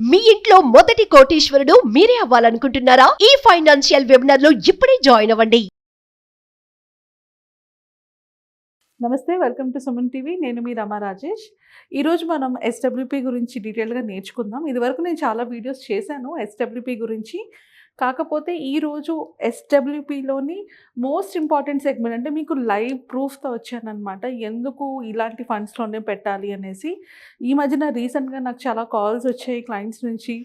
మీ ఇంట్లో మొదటి కోటీశ్వరుడు మీరే అవ్వాలనుకుంటున్నారా? ఈ ఫైనాన్షియల్ వెబినార్ లో ఇప్పుడే జాయిన్ అవ్వండి. నమస్తే, వెల్కమ్ టు సుమన్ టీవీ. నేను మీ రమా రాజేష్. ఈరోజు మనం ఎస్డబ్ల్యూపీ గురించి డీటెయిల్గా నేర్చుకుందాం. ఇదివరకు నేను చాలా వీడియోస్ చేశాను ఎస్డబ్ల్యూపీ గురించి. కాకపోతే ఈరోజు ఎస్డబ్ల్యూపీలోని మోస్ట్ ఇంపార్టెంట్ సెగ్మెంట్ అంటే మీకు లైవ్ ప్రూఫ్తో వచ్చానమాట, ఎందుకు ఇలాంటి ఫండ్స్లోనే పెట్టాలి అనేసి. ఈ మధ్యన రీసెంట్గా నాకు చాలా కాల్స్ వచ్చాయి క్లయింట్స్ నుంచి.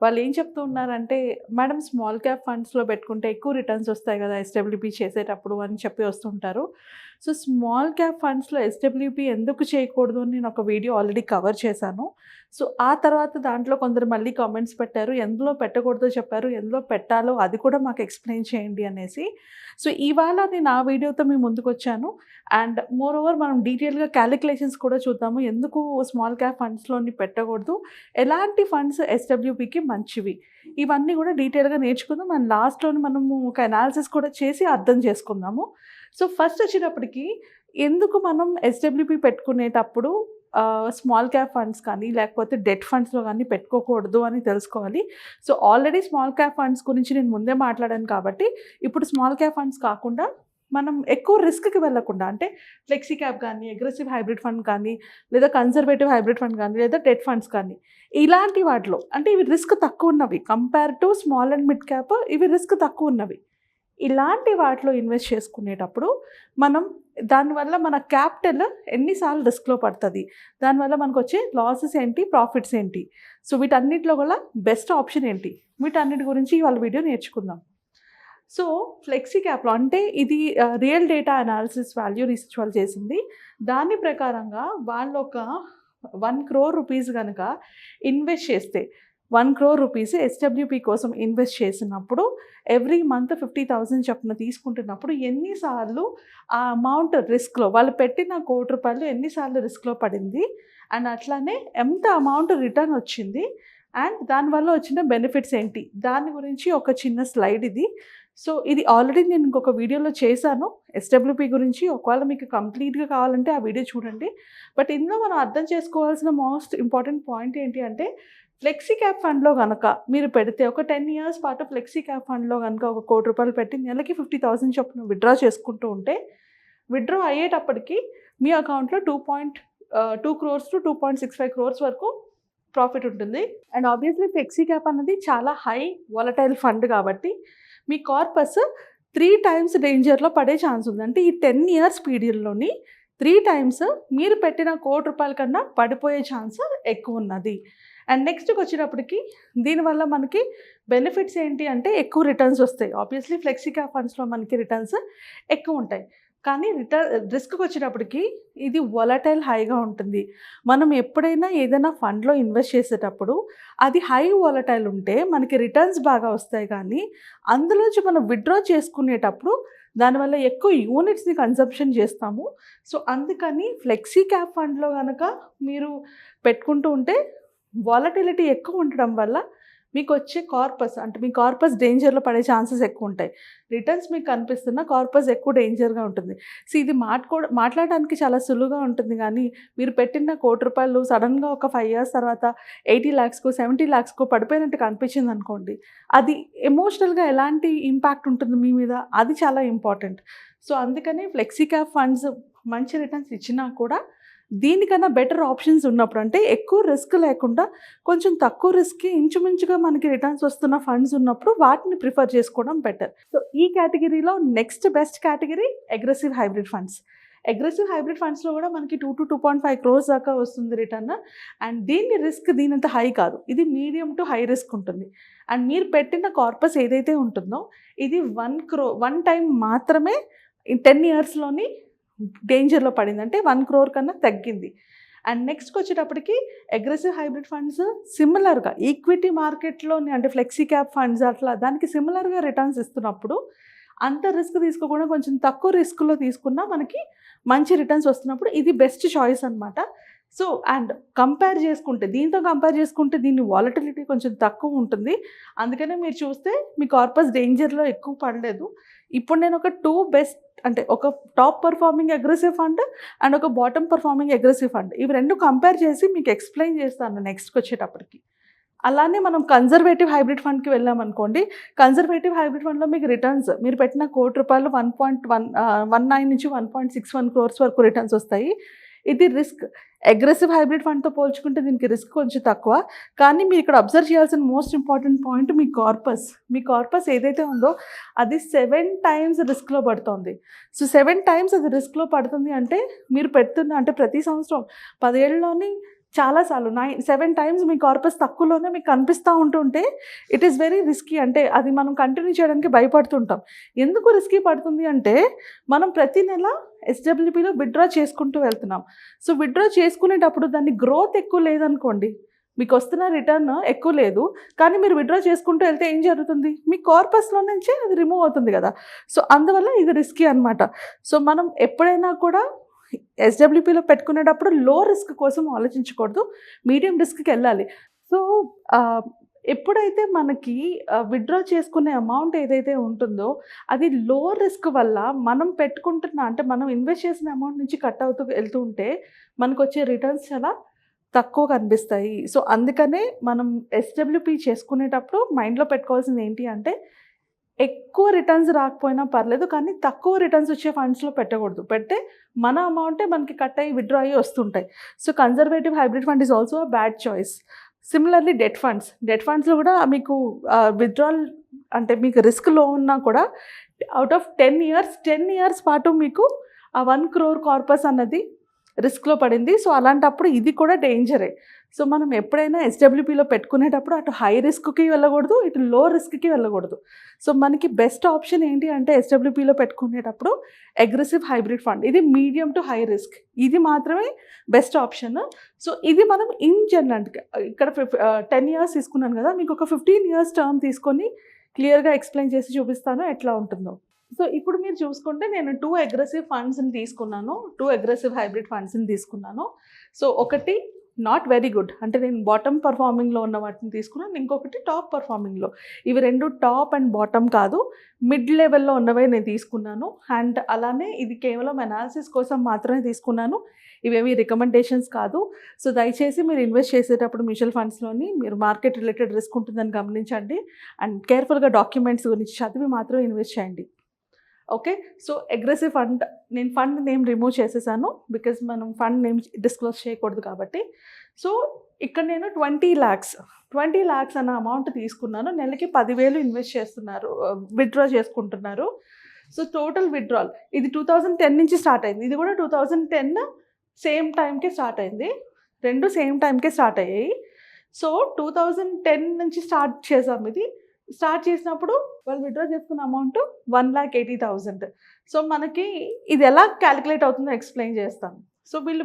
వాళ్ళు ఏం చెప్తూ ఉన్నారంటే, మేడం స్మాల్ క్యాప్ ఫండ్స్లో పెట్టుకుంటే ఎక్కువ రిటర్న్స్ వస్తాయి కదా ఎస్డబ్ల్యూపీ చేసేటప్పుడు అని చెప్పి వస్తుంటారు. సో స్మాల్ క్యాప్ ఫండ్స్లో ఎస్డబ్ల్యూపీ ఎందుకు చేయకూడదు అని నేను ఒక వీడియో ఆల్రెడీ కవర్ చేశాను. సో ఆ తర్వాత దాంట్లో కొందరు మళ్ళీ కామెంట్స్ పెట్టారు, ఎందులో పెట్టకూడదో చెప్పారు, ఎందులో పెట్టాలో అది కూడా మాకు ఎక్స్ప్లెయిన్ చేయండి అనేసి. సో ఇవాళ నేను ఆ వీడియోతో మీ ముందుకు వచ్చాను. అండ్ మోర్ ఓవర్ మనం డీటెయిల్గా క్యాలిక్యులేషన్స్ కూడా చూద్దాము, ఎందుకు స్మాల్ క్యాప్ ఫండ్స్లోని పెట్టకూడదు, ఎలాంటి ఫండ్స్ ఎస్డబ్ల్యూపీకి మంచివి, ఇవన్నీ కూడా డీటెయిల్గా నేర్చుకుందాం. అండ్ లాస్ట్లోని మనము ఒక అనాలిసిస్ కూడా చేసి అర్థం చేసుకుందాము. సో ఫస్ట్ వచ్చేటప్పటికి, ఎందుకు మనం ఎస్డబ్ల్యూపీ పెట్టుకునేటప్పుడు స్మాల్ క్యాప్ ఫండ్స్ కానీ లేకపోతే డెట్ ఫండ్స్లో కానీ పెట్టుకోకూడదు అని తెలుసుకోవాలి. So already small cap funds గురించి నేను ముందే మాట్లాడాను కాబట్టి, ఇప్పుడు స్మాల్ క్యాప్ ఫండ్స్ కాకుండా మనం ఎక్కువ రిస్క్కి వెళ్ళకుండా, అంటే ఫ్లెక్సీ క్యాప్ కానీ, అగ్రెసివ్ హైబ్రిడ్ ఫండ్ కానీ, లేదా కన్జర్వేటివ్ హైబ్రిడ్ ఫండ్ కానీ, లేదా డెట్ ఫండ్స్ కానీ, ఇలాంటి వాటిలో అంటే ఇవి రిస్క్ తక్కువ ఉన్నవి compare to small and mid cap, ఇవి రిస్క్ తక్కువ ఉన్నవి. ఇలాంటి వాటిలో ఇన్వెస్ట్ చేసుకునేటప్పుడు మనం దానివల్ల మన క్యాపిటల్ ఎన్నిసార్లు రిస్క్లో పడుతుంది, దానివల్ల మనకు వచ్చే లాసెస్ ఏంటి, ప్రాఫిట్స్ ఏంటి, సో వీటన్నిటిలో కూడా బెస్ట్ ఆప్షన్ ఏంటి, వీటన్నిటి గురించి వాళ్ళ వీడియో నేర్చుకుందాం. సో ఫ్లెక్సీ క్యాప్లో అంటే ఇది real data analysis value research వాళ్ళు చేసింది. దాని ప్రకారంగా వాళ్ళు ఒక 1 crore రూపీస్ కనుక ఇన్వెస్ట్ చేస్తే, 1 crore రూపీస్ ఎస్డబ్ల్యూపీ కోసం ఇన్వెస్ట్ చేసినప్పుడు ఎవ్రీ మంత్ 50,000 చొప్పున తీసుకుంటున్నప్పుడు ఎన్నిసార్లు ఆ అమౌంట్ రిస్క్లో, వాళ్ళు పెట్టిన ₹1,00,00,000 ఎన్నిసార్లు రిస్క్లో పడింది, అండ్ అట్లానే ఎంత అమౌంట్ రిటర్న్ వచ్చింది, అండ్ దానివల్ల వచ్చిన బెనిఫిట్స్ ఏంటి, దాని గురించి ఒక చిన్న స్లైడ్ ఇది. సో ఇది ఆల్రెడీ నేను ఇంకొక వీడియోలో చేశాను ఎస్డబ్ల్యూపీ గురించి, ఒకవేళ మీకు కంప్లీట్గా కావాలంటే ఆ వీడియో చూడండి. బట్ ఇందులో మనం అర్థం చేసుకోవాల్సిన మోస్ట్ ఇంపార్టెంట్ పాయింట్ ఏంటి అంటే, ఫ్లెక్సీ క్యాప్ ఫండ్లో కనుక మీరు పెడితే, ఒక 10 years పాటు ఫ్లెక్సీ క్యాప్ ఫండ్లో కనుక ఒక ₹1,00,00,000 పెట్టి నెలకి 50,000 చొప్పున విత్డ్రా చేసుకుంటూ ఉంటే, విత్డ్రా అయ్యేటప్పటికి మీ అకౌంట్లో 2 crores to 2.65 crores వరకు ప్రాఫిట్ ఉంటుంది. అండ్ ఆబ్వియస్లీ ఫ్లెక్సీ క్యాప్ అన్నది చాలా హై వాలటైల్ ఫండ్ కాబట్టి మీ కార్పస్ 3 times డేంజర్లో పడే ఛాన్స్ ఉంది. అంటే ఈ 10 years పీరియడ్లోని 3 times మీరు పెట్టిన ₹1,00,00,000 కన్నా పడిపోయే ఛాన్స్ ఎక్కువ ఉన్నది. అండ్ నెక్స్ట్కి వచ్చేటప్పటికి, దీనివల్ల మనకి బెనిఫిట్స్ ఏంటి అంటే ఎక్కువ రిటర్న్స్ వస్తాయి. ఆబ్వియస్లీ ఫ్లెక్సీ క్యాప్ ఫండ్స్లో మనకి రిటర్న్స్ ఎక్కువ ఉంటాయి, కానీ రిస్క్కి వచ్చేటప్పటికి ఇది వాలటైల్ హైగా ఉంటుంది. మనం ఎప్పుడైనా ఏదైనా ఫండ్లో ఇన్వెస్ట్ చేసేటప్పుడు అది హై వాలటైల్ ఉంటే మనకి రిటర్న్స్ బాగా వస్తాయి, కానీ అందులోంచి మనం విత్డ్రా చేసుకునేటప్పుడు దానివల్ల ఎక్కువ యూనిట్స్ని కన్సంప్షన్ చేస్తాము. సో అందుకని ఫ్లెక్సీ క్యాప్ ఫండ్లో కనుక మీరు పెట్టుకుంటూ ఉంటే వాలటిలిటీ ఎక్కువ ఉండడం వల్ల మీకు వచ్చే కార్పస్, అంటే మీ కార్పస్ డేంజర్లో పడే ఛాన్సెస్ ఎక్కువ ఉంటాయి. రిటర్న్స్ మీకు కనిపిస్తున్న కార్పస్ ఎక్కువ డేంజర్గా ఉంటుంది. సో ఇది మాట్లాడడానికి చాలా సులువుగా ఉంటుంది, కానీ మీరు పెట్టిన ₹1,00,00,000 సడన్గా ఒక 5 years తర్వాత 80 lakhsకు 70 lakhsకు పడిపోయినట్టు కనిపించింది అనుకోండి, అది ఎమోషనల్గా ఎలాంటి ఇంపాక్ట్ ఉంటుంది మీ మీద, అది చాలా ఇంపార్టెంట్. సో అందుకని ఫ్లెక్సీ క్యాప్ ఫండ్స్ మంచి రిటర్న్స్ ఇచ్చినా కూడా దీనికన్నా బెటర్ ఆప్షన్స్ ఉన్నప్పుడు, అంటే ఎక్కువ రిస్క్ లేకుండా కొంచెం తక్కువ రిస్క్కి ఇంచుమించుగా మనకి రిటర్న్స్ వస్తున్న ఫండ్స్ ఉన్నప్పుడు వాటిని ప్రిఫర్ చేసుకోవడం బెటర్. సో ఈ కేటగిరీలో next best category aggressive hybrid funds. Aggressive hybrid ఫండ్స్లో కూడా మనకి 2 to 2.5 crores దాకా వస్తుంది రిటర్న్. అండ్ దీని రిస్క్ దీనంత హై కాదు, ఇది మీడియం టు హై రిస్క్ ఉంటుంది. అండ్ మీరు పెట్టిన కార్పస్ ఏదైతే ఉంటుందో ఇది 1 crore 1 time మాత్రమే 10 yearsలోని డేంజర్లో పడింది, అంటే 1 crore కన్నా తగ్గింది. అండ్ నెక్స్ట్కి వచ్చేటప్పటికి అగ్రెసివ్ హైబ్రిడ్ ఫండ్స్ సిమిలర్గా ఈక్విటీ మార్కెట్లోని, అంటే ఫ్లెక్సీ క్యాప్ ఫండ్స్ అట్లా దానికి సిమిలర్గా రిటర్న్స్ ఇస్తున్నప్పుడు, అంత రిస్క్ తీసుకోకుండా కొంచెం తక్కువ రిస్క్లో తీసుకున్నా మనకి మంచి రిటర్న్స్ వస్తున్నప్పుడు ఇది బెస్ట్ చాయిస్ అనమాట. సో అండ్ దీంతో కంపేర్ చేసుకుంటే దీని వాలటిలిటీ కొంచెం తక్కువ ఉంటుంది. అందుకనే మీరు చూస్తే మీ కార్పస్ డేంజర్లో ఎక్కువ పడలేదు. ఇప్పుడు నేను ఒక 2 బెస్ట్, అంటే ఒక top performing aggressive fund and ఒక బాటమ్ పర్ఫార్మింగ్ అగ్రెసివ్ ఫండ్, ఇవి రెండు కంపేర్ చేసి మీకు ఎక్స్ప్లెయిన్ చేస్తాను నెక్స్ట్కి వచ్చేటప్పటికి. అలానే మనం కన్జర్వేటివ్ హైబ్రిడ్ ఫండ్కి వెళ్ళామనుకోండి, కన్జర్వేటివ్ హైబ్రిడ్ ఫండ్లో మీకు రిటర్న్స్ మీరు పెట్టిన ₹1,00,00,000 1.19 నుంచి 1.61 crores వరకు రిటర్న్స్ వస్తాయి. ఇది రిస్క్. అగ్రెసివ్ హైబ్రిడ్ ఫండ్తో పోల్చుకుంటే దీనికి రిస్క్ కొంచెం తక్కువ. కానీ మీరు ఇక్కడ అబ్జర్వ్ చేయాల్సిన మోస్ట్ ఇంపార్టెంట్ పాయింట్ మీ కార్పస్ ఏదైతే ఉందో అది 7 times రిస్క్లో పడుతుంది. సో 7 times అది రిస్క్లో పడుతుంది అంటే మీరు పెడుతున్న అంటే ప్రతి సంవత్సరం 10 ఏళ్ళలోని చాలాసార్లు 7 times మీ కార్పస్ తక్కువలోనే మీకు కనిపిస్తూ ఉంటుంటే ఇట్ ఈస్ వెరీ రిస్కీ. అంటే అది మనం కంటిన్యూ చేయడానికి భయపడుతుంటాం. ఎందుకు రిస్కీ పడుతుంది అంటే మనం ప్రతి నెల ఎస్డబ్ల్యూపీలో విత్డ్రా చేసుకుంటూ వెళ్తున్నాం. సో విత్డ్రా చేసుకునేటప్పుడు దాన్ని గ్రోత్ ఎక్కువ లేదనుకోండి, మీకు వస్తున్న రిటర్న్ ఎక్కువ లేదు, కానీ మీరు విత్డ్రా చేసుకుంటూ వెళ్తే ఏం జరుగుతుంది, మీ కార్పస్లో నుంచే అది రిమూవ్ అవుతుంది కదా. సో అందువల్ల ఇది రిస్కీ అనమాట. సో మనం ఎప్పుడైనా కూడా ఎస్డబ్ల్యూపీలో పెట్టుకునేటప్పుడు లో రిస్క్ కోసం ఆలోచించకూడదు, మీడియం రిస్క్కి వెళ్ళాలి. సో ఎప్పుడైతే మనకి విత్డ్రా చేసుకునే అమౌంట్ ఏదైతే ఉంటుందో అది లో రిస్క్ వల్ల మనం పెట్టుకుంటున్న అంటే మనం ఇన్వెస్ట్ చేసిన అమౌంట్ నుంచి కట్ అవుతూ వెళ్తూ ఉంటే మనకు వచ్చే రిటర్న్స్ చాలా తక్కువ కనిపిస్తాయి. సో అందుకనే మనం ఎస్డబ్ల్యూపీ చేసుకునేటప్పుడు మైండ్లో పెట్టుకోవాల్సింది ఏంటి అంటే ఎక్కువ రిటర్న్స్ రాకపోయినా పర్లేదు, కానీ తక్కువ రిటర్న్స్ వచ్చే ఫండ్స్లో పెట్టకూడదు. పెడితే మన అమౌంటే మనకి కట్ అయ్యి విత్డ్రా అయ్యి వస్తుంటాయి. So conservative hybrid fund is also a bad choice. Similarly debt ఫండ్స్లో కూడా మీకు విత్డ్రాల్ అంటే మీకు రిస్క్ లో ఉన్నా కూడా అవుట్ ఆఫ్ 10 years పాటు మీకు ఆ 1 crore కార్పస్ అన్నది రిస్క్లో పడింది. సో అలాంటప్పుడు ఇది కూడా డేంజరే. సో మనం ఎప్పుడైనా ఎస్డబ్ల్యూపీలో పెట్టుకునేటప్పుడు అటు హై రిస్క్కి వెళ్ళకూడదు, ఇటు లో రిస్క్కి వెళ్ళకూడదు. సో మనకి బెస్ట్ ఆప్షన్ ఏంటి అంటే ఎస్డబ్ల్యూపీలో పెట్టుకునేటప్పుడు అగ్రెసివ్ హైబ్రిడ్ ఫండ్, ఇది మీడియం టు హై రిస్క్, ఇది మాత్రమే బెస్ట్ ఆప్షన్. సో ఇది మనం ఇన్ జనరల్ ఇక్కడ 10 years తీసుకున్నాను కదా, మీకు ఒక 15 years టర్మ్ తీసుకొని క్లియర్గా ఎక్స్ప్లెయిన్ చేసి చూపిస్తాను ఎట్లా ఉంటుందో. సో ఇప్పుడు మీరు చూసుకుంటే నేను 2 అగ్రెసివ్ ఫండ్స్ని తీసుకున్నాను, 2 అగ్రెసివ్ హైబ్రిడ్ ఫండ్స్ని తీసుకున్నాను. సో ఒకటి నాట్ వెరీ గుడ్ అంటే నేను బాటమ్ పర్ఫార్మింగ్లో ఉన్న వాటిని తీసుకున్నాను, ఇంకొకటి టాప్ పర్ఫార్మింగ్లో. ఇవి రెండు టాప్ అండ్ బాటమ్ కాదు, మిడ్ లెవెల్లో ఉన్నవే నేను తీసుకున్నాను. అండ్ అలానే ఇది కేవలం అనాలిసిస్ కోసం మాత్రమే తీసుకున్నాను, ఇవేవి రికమెండేషన్స్ కాదు. సో దయచేసి మీరు ఇన్వెస్ట్ చేసేటప్పుడు మ్యూచువల్ ఫండ్స్లోని మీరు మార్కెట్ రిలేటెడ్ రిస్క్ ఉంటుందని గమనించండి అండ్ కేర్ఫుల్గా డాక్యుమెంట్స్ గురించి చదివి మాత్రం ఇన్వెస్ట్ చేయండి. ఓకే. సో అగ్రెసివ్ ఫండ్ నేను ఫండ్ నేమ్ రిమూవ్ చేసేసాను బికాజ్ మనం ఫండ్ నేమ్ డిస్క్లోజ్ చేయకూడదు కాబట్టి. సో ఇక్కడ నేను 20 lakhs అన్న అమౌంట్ తీసుకున్నాను. నెలకి 10,000 ఇన్వెస్ట్ చేస్తున్నారు, విత్డ్రా చేసుకుంటున్నారు. సో టోటల్ విత్డ్రాల్ ఇది 2010 నుంచి స్టార్ట్ అయింది, ఇది కూడా 2010 సేమ్ టైంకే స్టార్ట్ అయింది, రెండు సేమ్ టైంకే స్టార్ట్ అయ్యాయి. సో 2010 నుంచి స్టార్ట్ చేసాం. ఇది స్టార్ట్ చేసినప్పుడు వాళ్ళు విత్డ్రా చేసుకున్న అమౌంట్ 1,80,000. సో మనకి ఇది ఎలా క్యాలిక్యులేట్ అవుతుందో ఎక్స్ప్లెయిన్ చేస్తాను. సో వీళ్ళు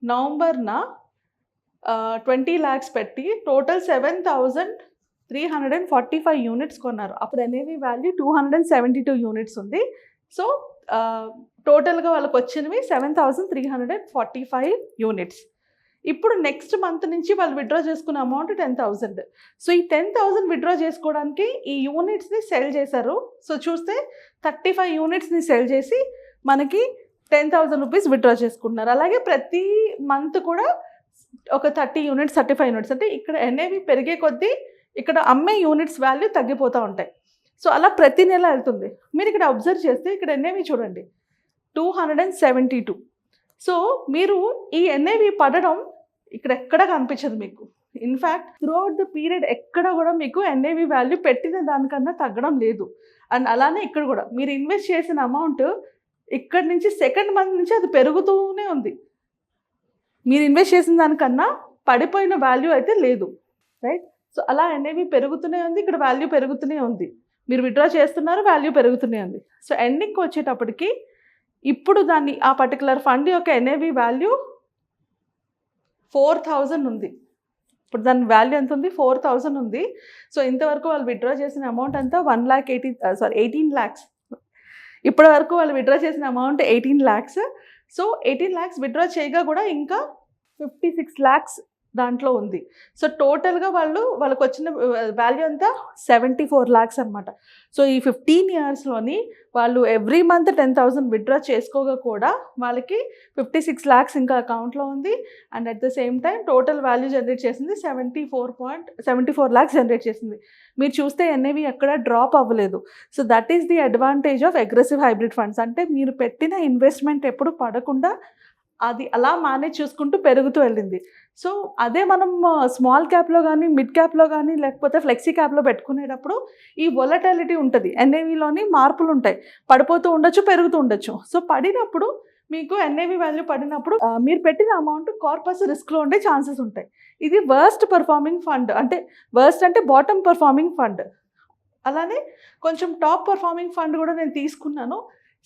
నవంబర్న 20 lakhs పెట్టి టోటల్ 7,345 యూనిట్స్ కొన్నారు. అప్పుడు అనేది వాల్యూ 272 యూనిట్స్ ఉంది. సో టోటల్గా వాళ్ళకి వచ్చినవి 7,345 యూనిట్స్. ఇప్పుడు నెక్స్ట్ మంత్ నుంచి వాళ్ళు విత్డ్రా చేసుకున్న అమౌంట్ 10,000. సో ఈ 10,000 విత్డ్రా చేసుకోవడానికి ఈ యూనిట్స్ని సెల్ చేశారు. సో చూస్తే 35 యూనిట్స్ని సెల్ చేసి మనకి 10,000 రూపీస్ విత్డ్రా చేసుకుంటున్నారు. అలాగే ప్రతి మంత్ కూడా ఒక 30 యూనిట్స్ 35 యూనిట్స్ అంటే ఇక్కడ ఎన్ఏవి పెరిగే కొద్దీ ఇక్కడ అమ్మే యూనిట్స్ వాల్యూ తగ్గిపోతూ ఉంటాయి. సో అలా ప్రతి నెల వెళ్తుంది. మీరు ఇక్కడ అబ్జర్వ్ చేస్తే ఇక్కడ ఎన్ఏవి చూడండి 272. సో మీరు ఈ ఎన్ఏవి పడడం ఇక్కడ ఎక్కడ కనిపించదు మీకు. ఇన్ఫ్యాక్ట్ త్రూఅవుట్ ద పీరియడ్ ఎక్కడ కూడా మీకు ఎన్ఏవి వాల్యూ పెట్టిన దానికన్నా తగ్గడం లేదు. అండ్ అలానే ఇక్కడ కూడా మీరు ఇన్వెస్ట్ చేసిన అమౌంట్ ఇక్కడ నుంచి సెకండ్ మంత్ నుంచి అది పెరుగుతూనే ఉంది. మీరు ఇన్వెస్ట్ చేసిన దానికన్నా పడిపోయిన వాల్యూ అయితే లేదు, రైట్? సో అలా ఎన్ఏవి పెరుగుతూనే ఉంది, ఇక్కడ వాల్యూ పెరుగుతూనే ఉంది. మీరు విత్డ్రా చేస్తున్నారు, వాల్యూ పెరుగుతూనే ఉంది. సో ఎండింగ్కి వచ్చేటప్పటికి ఇప్పుడు దాన్ని ఆ పర్టికులర్ ఫండ్ యొక్క ఎన్ఏవి వాల్యూ 4,000 ఉంది. ఇప్పుడు దాని వాల్యూ ఎంత ఉంది? 4,000 ఉంది. సో ఇంతవరకు వాళ్ళు విత్డ్రా చేసిన అమౌంట్ అంతా 18 lakhs. ఇప్పటి వరకు వాళ్ళు విత్డ్రా చేసిన amount 18 lakhs. So 18 lakhs withdraw చేయగా కూడా ఇంకా 56 lakhs దాంట్లో ఉంది. సో టోటల్గా వాళ్ళకి వచ్చిన వాల్యూ అంతా 74 lakhs అనమాట. సో ఈ 15 yearsలోని వాళ్ళు ఎవ్రీ మంత్ 10,000 విత్డ్రా చేసుకోగా కూడా వాళ్ళకి 56 lakhs ఇంకా అకౌంట్లో ఉంది. And at the same time total value generate చేసింది 74 lakhs జనరేట్ చేసింది. మీరు చూస్తే NAV ఎక్కడ డ్రాప్ అవ్వలేదు. So that is the advantage of aggressive hybrid funds. అంటే మీరు పెట్టిన ఇన్వెస్ట్మెంట్ ఎప్పుడు పడకుండా అది అలా మేనేజ్ చేసుకుంటూ పెరుగుతూ వెళ్ళింది. సో అదే మనం స్మాల్ క్యాప్లో కానీ మిడ్ క్యాప్లో కానీ లేకపోతే ఫ్లెక్సీ క్యాప్లో పెట్టుకునేటప్పుడు ఈ వొలటాలిటీ ఉంటుంది. NAVలోని మార్పులు ఉంటాయి, పడిపోతూ ఉండొచ్చు, పెరుగుతూ ఉండొచ్చు. సో పడినప్పుడు మీకు NAV వాల్యూ పడినప్పుడు మీరు పెట్టిన అమౌంట్ కార్పస్ రిస్క్లో ఉండే ఛాన్సెస్ ఉంటాయి. ఇది వర్స్ట్ పర్ఫార్మింగ్ ఫండ్, అంటే వర్స్ట్ అంటే బాటమ్ పర్ఫార్మింగ్ ఫండ్. అలానే కొంచెం టాప్ పర్ఫార్మింగ్ ఫండ్ కూడా నేను తీసుకున్నాను,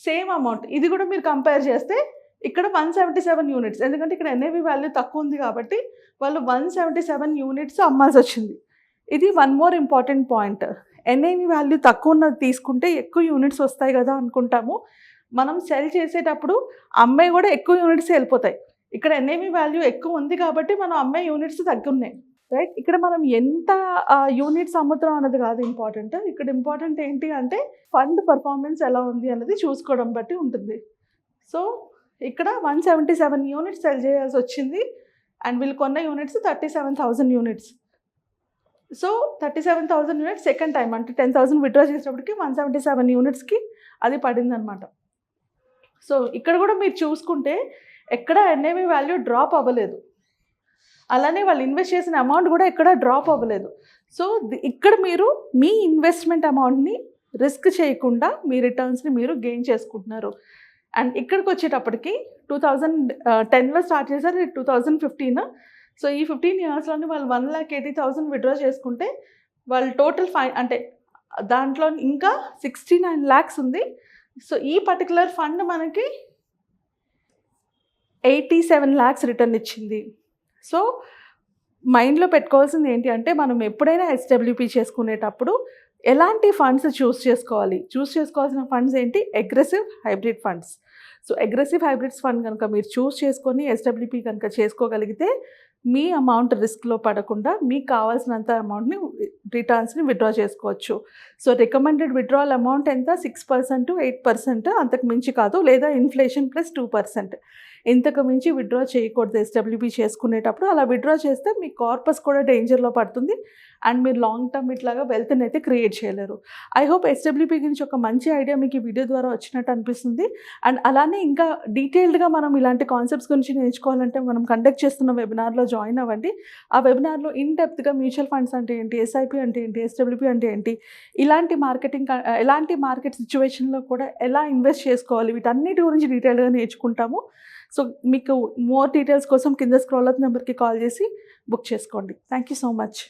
సేమ్ అమౌంట్. ఇది కూడా మీరు కంపేర్ చేస్తే ఇక్కడ 177 యూనిట్స్, ఎందుకంటే ఇక్కడ NAV వాల్యూ తక్కువ ఉంది కాబట్టి వాళ్ళు 177 యూనిట్స్ అమ్మాల్సి వచ్చింది. ఇది one more important point. NAV value తక్కువ ఉన్నది తీసుకుంటే ఎక్కువ యూనిట్స్ వస్తాయి కదా అనుకుంటాము. మనం సెల్ చేసేటప్పుడు అమ్మాయి కూడా ఎక్కువ యూనిట్స్ వెళ్ళిపోతాయి. ఇక్కడ NAV వాల్యూ ఎక్కువ ఉంది కాబట్టి మనం అమ్మాయి యూనిట్స్ తగ్గున్నాయి, రైట్. ఇక్కడ మనం ఎంత యూనిట్స్ అమ్ముతాం అన్నది కాదు ఇంపార్టెంట్. ఇక్కడ ఇంపార్టెంట్ ఏంటి అంటే ఫండ్ పర్ఫార్మెన్స్ ఎలా ఉంది అన్నది చూసుకోవడం బట్టి ఉంటుంది. సో ఇక్కడ 177 యూనిట్స్ సెల్ చేయాల్సి వచ్చింది. అండ్ వీళ్ళు కొన్న units 37,000 units. So 37,000 units second time అంటే 10,000 విత్డ్రా చేసేటప్పటికి 177 యూనిట్స్కి అది పడింది అనమాట. సో ఇక్కడ కూడా మీరు చూసుకుంటే ఎక్కడ NAV వాల్యూ డ్రాప్ అవ్వలేదు, అలానే వాళ్ళు ఇన్వెస్ట్ చేసిన అమౌంట్ కూడా ఎక్కడ డ్రాప్ అవ్వలేదు. సో ఇక్కడ మీరు మీ ఇన్వెస్ట్మెంట్ అమౌంట్ని రిస్క్ చేయకుండా మీ రిటర్న్స్ని మీరు గెయిన్ చేసుకుంటున్నారు. అండ్ ఇక్కడికి వచ్చేటప్పటికి 2010లో స్టార్ట్ చేశారు, 2015. సో ఈ 15 yearsలోని వాళ్ళు 1,80,000 విత్డ్రా చేసుకుంటే వాళ్ళు టోటల్ అంటే దాంట్లో ఇంకా 69 lakhs ఉంది. సో ఈ పర్టికులర్ ఫండ్ మనకి 87 lakhs రిటర్న్ ఇచ్చింది. సో మైండ్లో పెట్టుకోవాల్సింది ఏంటి అంటే మనం ఎప్పుడైనా SWP చేసుకునేటప్పుడు ఎలాంటి ఫండ్స్ చూస్ చేసుకోవాల్సిన ఫండ్స్ ఏంటి? Aggressive hybrid funds. So aggressive hybrids fund కనుక మీరు చూస్ చేసుకొని SWP కనుక చేసుకోగలిగితే మీ అమౌంట్ రిస్క్లో పడకుండా మీకు కావాల్సినంత అమౌంట్ని రిటర్న్స్ని విత్డ్రా చేసుకోవచ్చు. సో రికమెండెడ్ విత్డ్రాల్ అమౌంట్ ఎంత? 6% 8%, అంతకు మించి కాదు, లేదా ఇన్ఫ్లేషన్ ప్లస్ 2%. ఇంతకు మించి విత్డ్రా చేయకూడదు SWP చేసుకునేటప్పుడు. అలా విత్డ్రా చేస్తే మీ కార్పస్ కూడా డేంజర్లో పడుతుంది అండ్ మీరు లాంగ్ టర్మ్ ఇట్లాగా వెల్త్ని అయితే క్రియేట్ చేయలేరు. ఐ హోప్ SWP గురించి ఒక మంచి ఐడియా మీకు ఈ వీడియో ద్వారా వచ్చినట్టు అనిపిస్తుంది. అండ్ అలానే ఇంకా డీటెయిల్డ్గా మనం ఇలాంటి కాన్సెప్ట్స్ గురించి నేర్చుకోవాలంటే మనం కండక్ట్ చేస్తున్న వెబినార్లో జాయిన్ అవ్వండి. ఆ వెబినార్లో ఇన్ డెప్త్గా మ్యూచువల్ ఫండ్స్ అంటే ఏంటి, SIP అంటే ఏంటి, SWP అంటే ఏంటి, ఇలాంటి మార్కెట్ సిచ్యువేషన్లో కూడా ఎలా ఇన్వెస్ట్ చేసుకోవాలి, వీటన్నిటి గురించి డీటెయిల్గా నేర్చుకుంటాము. సో మీకు మోర్ డీటెయిల్స్ కోసం కింద స్క్రోల్ అవుతున్న నెంబర్కి కాల్ చేసి బుక్ చేసుకోండి. Thank you so much.